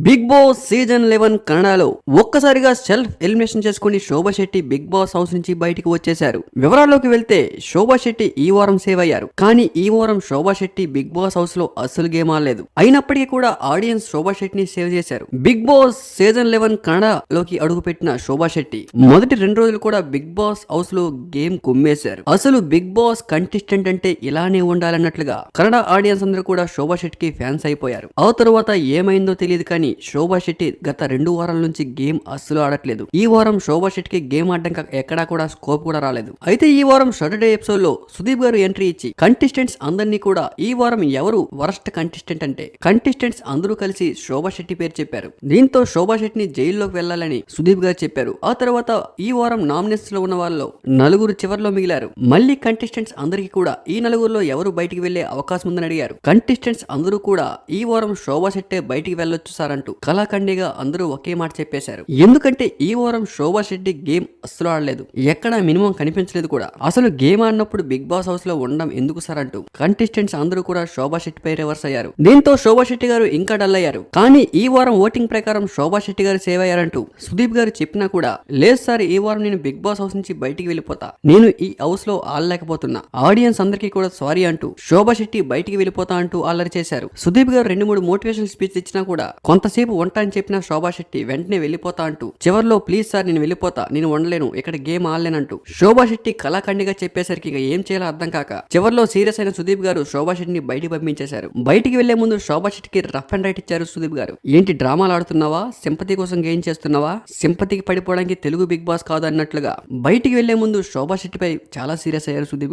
Big boss season 11 కన్నడలో ఒక్కసారిగా self elimination చేసుకుని Shobha Shetty big boss house నుంచి బయటికి వచ్చేశారు. వివరాల్లోకి వెళ్తే శోభా శెట్టి ఈ వారం సేవ్ అయ్యారు. కానీ ఈ వారం Shobha Shetty big boss house లో అస్సలు గేమ్ ఆడలేదు. అయినప్పటికీ కూడా ఆడియన్స్ శోభా శెట్టిని సేవ్ చేశారు. బిగ్ బాస్ సీజన్ 11 కన్నడలోకి అడుగుపెట్టిన శోభా శెట్టి మొదటి 2 రోజులు కూడా బిగ్ బాస్ హౌస్ లో గేమ్ కుమ్మేశారు. అసలు బిగ్ బాస్ కంటెస్టెంట్ అంటే ఇలానే ఉండాలన్నట్లుగా కన్నడ ఆడియన్స్ అందరూ కూడా శోభా శెట్టికి ఫ్యాన్స్ అయిపోయారు. ఆ తర్వాత ఏమైందో తెలియదు కానీ శోభా శెట్టి గత 2 వారాల నుంచి గేమ్ అస్సలు ఆడట్లేదు. ఈ వారం శోభా శెట్టికి గేమ్ ఆడడం ఎక్కడా కూడా స్కోప్ కూడా రాలేదు. అయితే ఈ వారం సాటర్డే ఎపిసోడ్ లో సుదీప్ గారు ఎంట్రీ ఇచ్చి కంటెస్టెంట్స్ అందరినీ కూడా ఈ వారం ఎవరు వరస్ట్ కంటెస్టెంట్ అంటే కంటెస్టెంట్స్ అందరూ కలిసి శోభా శెట్టి పేరు చెప్పారు. దీంతో శోభా శెట్టిని జైల్లోకి వెళ్లాలని సుదీప్ గారు చెప్పారు. ఆ తర్వాత ఈ వారం నామినేషన్స్ లో ఉన్న వాళ్ళలో 4 చివర్లో మిగిలారు. మళ్ళీ కంటెస్టెంట్స్ అందరికీ కూడా ఈ 4లో ఎవరు బయటికి వెళ్లే అవకాశం ఉందని అడిగారు. కంటెస్టెంట్స్ అందరూ కూడా ఈ వారం శోభా శెట్టే బయటికి వెళ్ళొచ్చు సార్ అంటూ కళాఖండిగా అందరూ ఒకే మాట చెప్పేశారు. ఎందుకంటే ఈ వారం శోభా శెట్టి గేమ్ అస్సలు ఆడలేదు. ఎక్కడా మినిమం కనిపించలేదు కూడా. అసలు గేమ్ ఆడినప్పుడు బిగ్ బాస్ హౌస్ లో ఉండడం ఎందుకు సార్ అంటూ కంటెస్టెంట్స్ అందరూ కూడా శోభా శెట్టి పై రివర్స్ అయ్యారు. దీంతో శోభా శెట్టి గారు ఇంకా డల్ అయ్యారు. కానీ ఈ వారం ఓటింగ్ ప్రకారం శోభా శెట్టి గారు సేవ్ అయ్యారంటూ సుదీప్ గారు చెప్పినా కూడా లేదు సార్, ఈ వారం నేను బిగ్ బాస్ హౌస్ నుంచి బయటికి వెళ్ళిపోతా, నేను ఈ హౌస్ లో ఆడలేకపోతున్నా, ఆడియన్స్ అందరికీ కూడా సారీ అంటూ శోభా శెట్టి బయటికి వెళ్ళిపోతా అంటూ అల్లరి చేశారు. సుదీప్ గారు 2-3 మోటివేషనల్ స్పీచ్ ఇచ్చినా కూడా కొంతసేపు వంట అని చెప్పిన శోభా శెట్టి వెంటనే వెళ్ళిపోతా అంటూ చివర్లో ప్లీజ్ సార్ నేను వెళ్ళిపోతా, నేను ఉండలేను, ఇక్కడ గేమ్ ఆడలేనంటూ శోభా శెట్టి కళాఖండిగా చెప్పేసరికి ఇక ఏం చేయాలో అర్థం కాక చివర్లో సీరియస్ అయిన సుదీప్ గారు శోభా శెట్టిని బయటికి పంపించేశారు. బయటికి వెళ్లే ముందు శోభా శెట్టికి రఫ్ అండ్ రైట్ ఇచ్చారు సుదీప్ గారు. ఏంటి డ్రామాలు ఆడుతున్నావా, సింపతి కోసం గేమ్ చేస్తున్నావా, సింపతికి పడిపోవడానికి తెలుగు బిగ్ బాస్ కాదు అన్నట్లుగా బయటికి వెళ్లే ముందు శోభా శెట్టిపై చాలా సీరియస్ అయ్యారు సుదీప్ గారు.